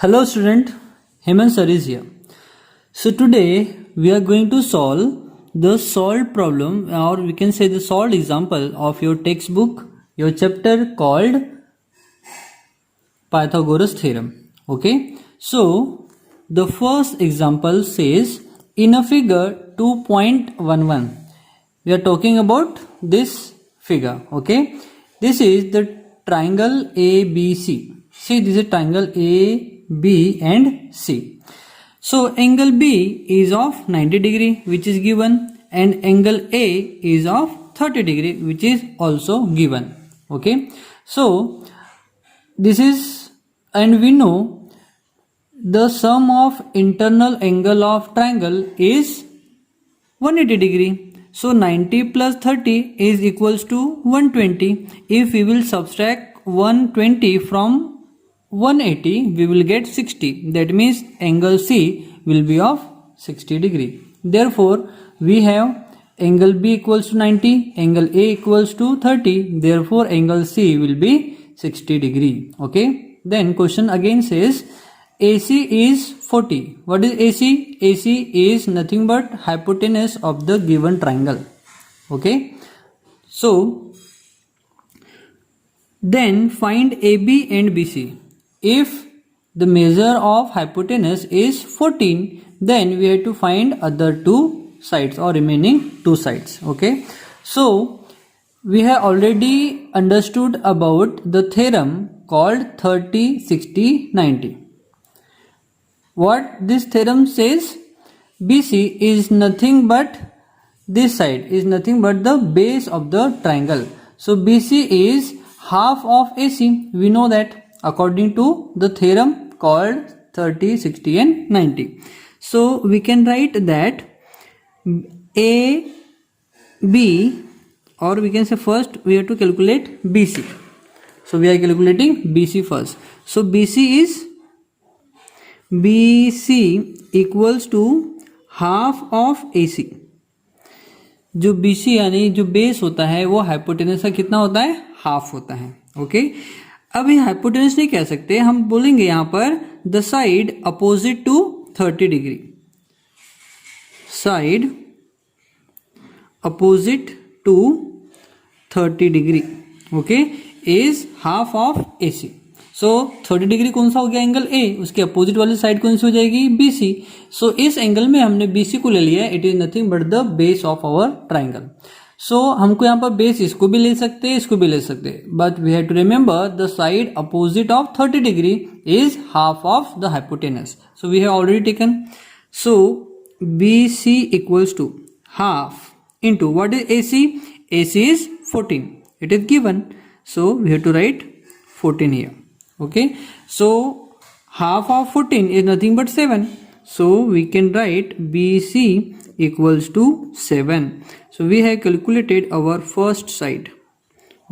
Hello student, Hemant sir is here. So today we are going to solve the solved problem, or we can say the solved example of your textbook, your chapter called Pythagoras theorem. Okay, so the first example says in a figure 2.11 we are talking about this figure. Okay, this is the triangle ABC. See, this is triangle A, B and C. So angle B is of 90 degree which is given, and angle A is of 30 degree which is also given. Okay, so this is, and we know the sum of internal angle of triangle is 180 degree. So 90 plus 30 is equals to 120. If we will subtract 120 from 180, we will get 60. That means angle C will be of 60 degree. Therefore, we have angle B equals to 90, angle A equals to 30. Therefore, angle C will be 60 degree. Okay. Then question again says AC is 40. What is AC? AC is nothing but hypotenuse of the given triangle. Okay. So, then find AB and BC. If the measure of hypotenuse is 14, then we have to find other two sides or remaining two sides. Okay. So, we have already understood about the theorem called 30, 60, 90. What this theorem says? BC is nothing but, this side is nothing but the base of the triangle. So BC is half of AC. We know that according to the theorem called 30, 60 and 90. So we can write that A, B, or we can say first we have to calculate BC. So we are calculating BC first. So BC equals to half of AC. जो BC यानी जो base होता है वो hypotenuse का कितना होता है? हाफ होता है. ओके, अब ये हाइपोटेनस नहीं कह सकते, हम बोलेंगे यहाँ पर the side opposite to 30 degree. Side opposite to 30 degree okay is half of AC. So 30 degree कौन सा हो गया? Angle A. उसके अपोजिट वाली साइड कौन सी हो जाएगी? BC. सो इस एंगल में हमने BC को ले लिया है. It is nothing but the base of our triangle. So हमको यहाँ पर बेस इसको भी ले सकते हैं, इसको भी ले सकते हैं, but we have to remember the side opposite of 30 degree is half of the hypotenuse. So we have already taken. So BC equals to half into what is AC? AC is 14. It is given. So we have to write 14 here. Okay. So half of 14 is nothing but 7. So we can write BC equals to 7. So we have calculated our first side.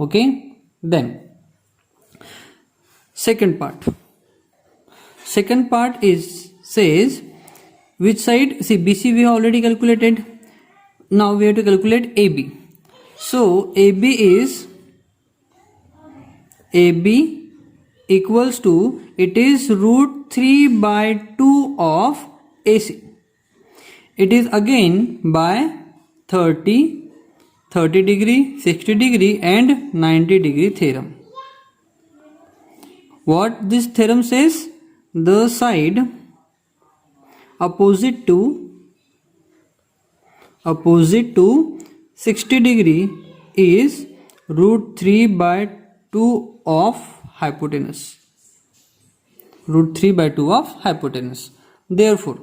Okay. Then second part. Second part is says which side? See, BC we have already calculated. Now we have to calculate AB. So AB equals to, it is root 3 by 2 of AC. It is again by 30 degree, 60 degree and 90 degree theorem. What this theorem says? The side opposite to 60 degree is root 3 by 2 of hypotenuse. Root 3 by 2 of hypotenuse. Therefore,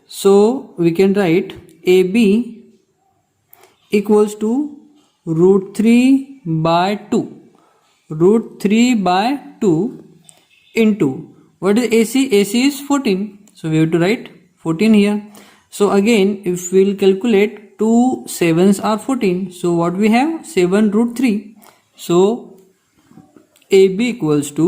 so we can write AB equals to root 3 by 2. Root 3 by 2 into, what is AC? AC is 14. So we have to write 14 here. So again, if we will calculate 2 7s are 14. So what we have? 7 root 3. So AB equals to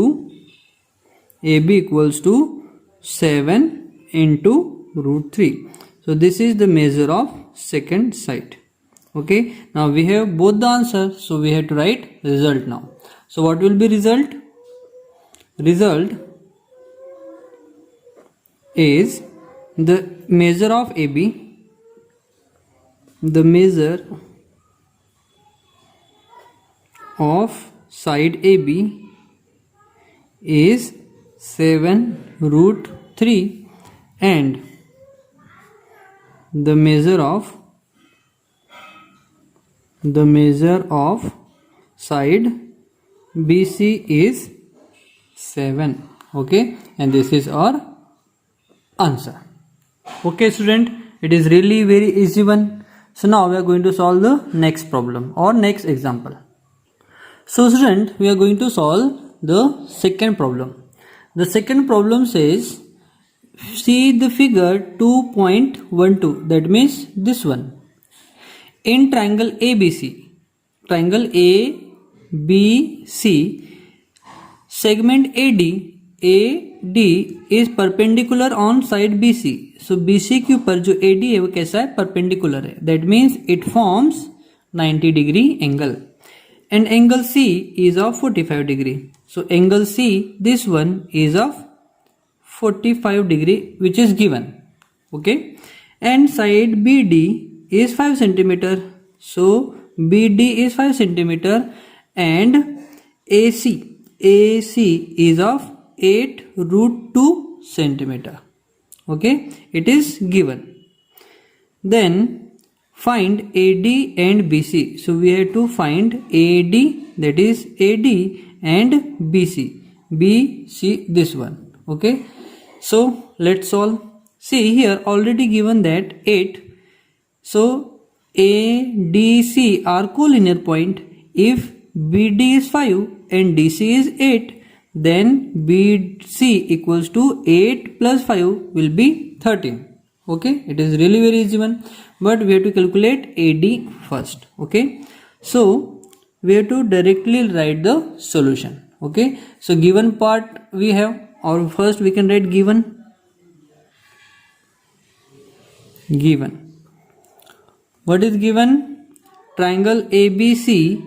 7 into root 3. So this is the measure of second side. Okay. Now we have both the answer. So we have to write result now. So what will be result? Result is the measure of AB, the measure of side AB is 7√3 and the measure of side BC is 7. Okay, and this is our answer. Okay student, it is really very easy one. So now we are going to solve the next problem or next example. So student, we are going to solve the second problem. The second problem says, see the figure 2.12, that means this one. In triangle ABC, segment AD is perpendicular on side BC. So BC के ऊपर जो AD है वो कैसा है, perpendicular है. That means it forms 90 degree angle. And angle C is of 45 degree. So angle C, this one is of 45 degree, which is given. Okay. And side BD is 5 centimeter. So BD is 5 centimeter and AC is of 8√2 centimeter. Okay. It is given. Then find AD and BC. So we have to find AD, that is AD, and BC. BC, this one. Okay. So let's solve. See here already given that 8. So ADC are collinear point. If BD is 5 and DC is 8, then BC equals to 8 plus 5 will be 13. Okay, it is really very easy one, but we have to calculate AD first. Okay, so we have to directly write the solution. Okay, so given part we have, or first we can write given. What is given? Triangle ABC,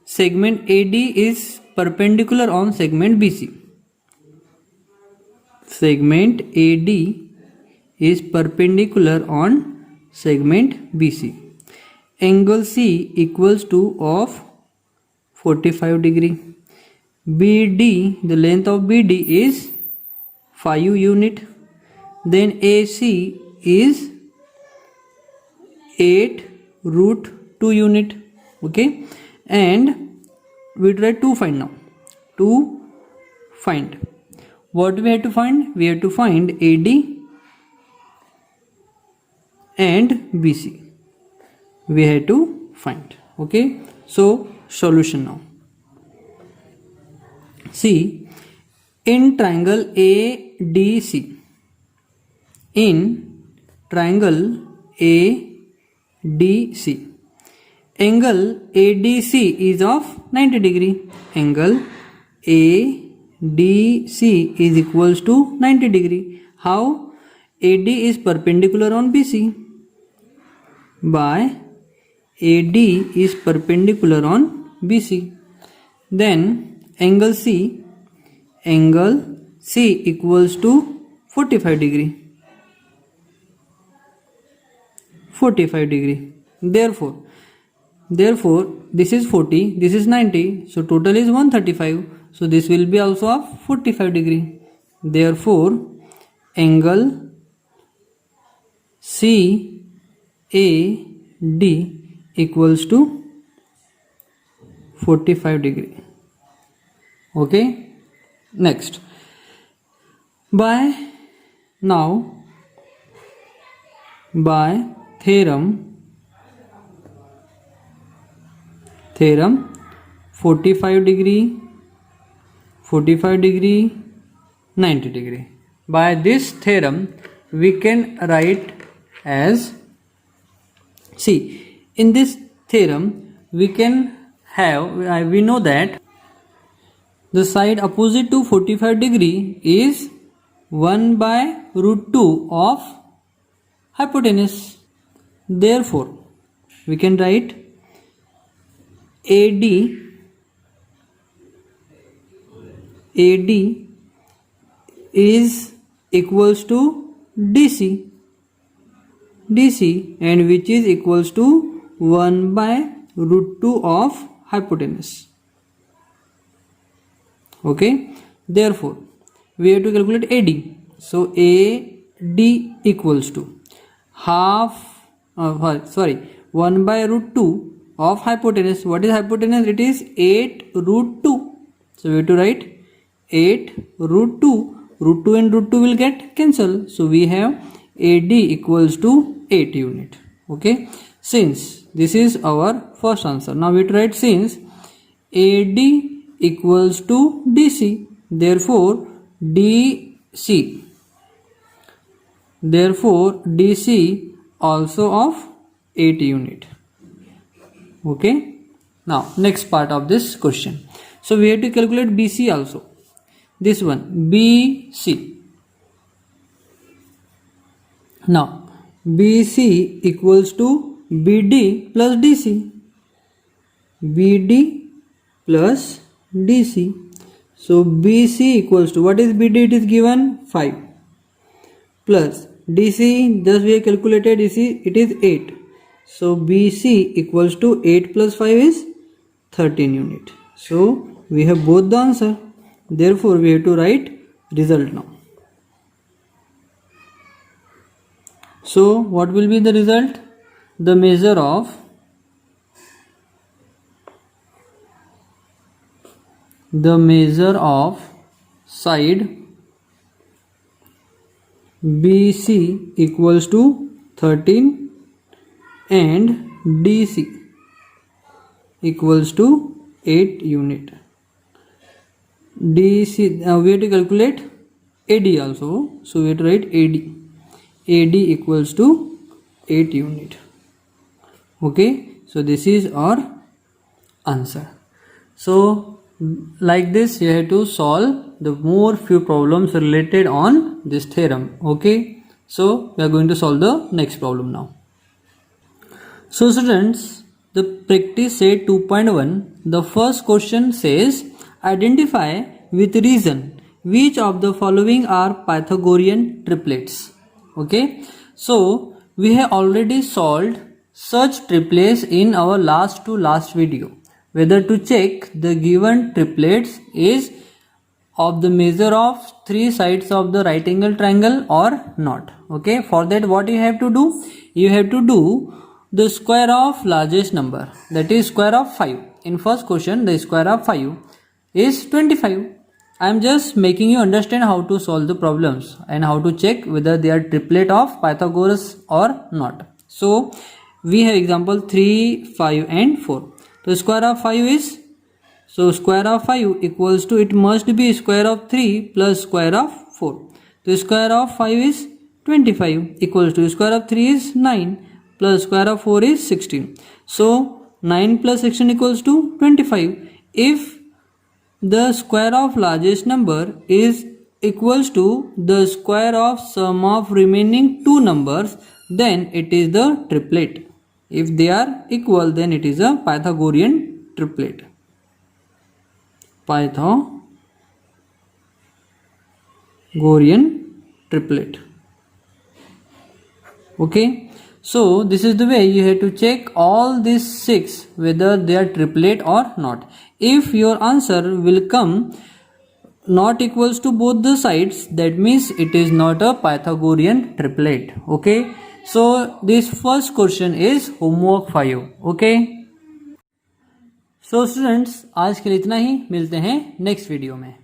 segment AD is perpendicular on segment BC. Segment AD is perpendicular on segment BC. Angle C equals to of 45 degree. BD, the length of BD is 5 unit. Then AC is 8√2 unit. Okay, and we try to find now. To find what we have to find? We have to find AD and BC. We have to find. Okay, so solution now. See, in triangle ADC, angle ADC is of 90 degree. Angle ADC is equals to 90 degree. How? AD is perpendicular on BC. By AD is perpendicular on BC. Then angle C equals to 45 degree. 45 degree. Therefore this is 40, this is 90, so total is 135. So this will be also of 45 degree. Therefore angle CAD equals to 45 degree. Okay, next, by theorem 45 degree, 90 degree. By this theorem we can write as, see, in this theorem we can have, we know that the side opposite to 45 degree is 1/√2 of hypotenuse. Therefore we can write AD is equals to DC and which is equals to 1 by root 2 of hypotenuse. Okay, therefore we have to calculate AD. So AD equals to 1 by root 2 of hypotenuse. What is hypotenuse? It is 8 root 2. So we have to write 8 root 2. Root 2 and root 2 will get cancelled. So we have AD equals to 8 unit. Okay, since this is our first answer, now we have to write since AD equals to DC, therefore DC also of 8 unit. Okay, now next part of this question. So we have to calculate BC also. This one BC. Now BC equals to BD plus DC. BD plus DC. So BC equals to, what is BD? It is given 5 plus DC, thus we have calculated DC, it is 8. So BC equals to 8 plus 5 is 13 unit. So we have both the answer. Therefore we have to write result now. So what will be the result? The measure of side BC equals to 13 and DC equals to 8 unit. DC, we have to calculate AD also. So we have to write AD equals to 8 unit. Okay, so this is our answer. So like this you have to solve the more few problems related on this theorem. Okay, so we are going to solve the next problem now. So students, the practice set 2.1, the first question says identify with reason which of the following are Pythagorean triplets. Okay, so we have already solved such triplets in our last video, whether to check the given triplets is of the measure of 3 sides of the right angle triangle or not. Okay, for that what you have to do? You have to do the square of largest number, that is square of 5. In first question the square of 5 is 25. I am just making you understand how to solve the problems and how to check whether they are triplet of Pythagoras or not. So we have example 3, 5 and 4. The square of 5 is, so square of 5 equals to, it must be square of 3 plus square of 4. The square of 5 is 25 equals to square of 3 is 9 plus square of 4 is 16. So 9 plus 16 equals to 25. If the square of largest number is equals to the square of sum of remaining two numbers, then it is the triplet. If they are equal, then it is a Pythagorean triplet. Pythagorean triplet. Okay, so this is the way you have to check all these 6 whether they are triplet or not. If your answer will come not equals to both the sides, that means it is not a Pythagorean triplet. Okay, so this first question is homework 5. Okay, so students, आज के लिए इतना ही, मिलते हैं next video में.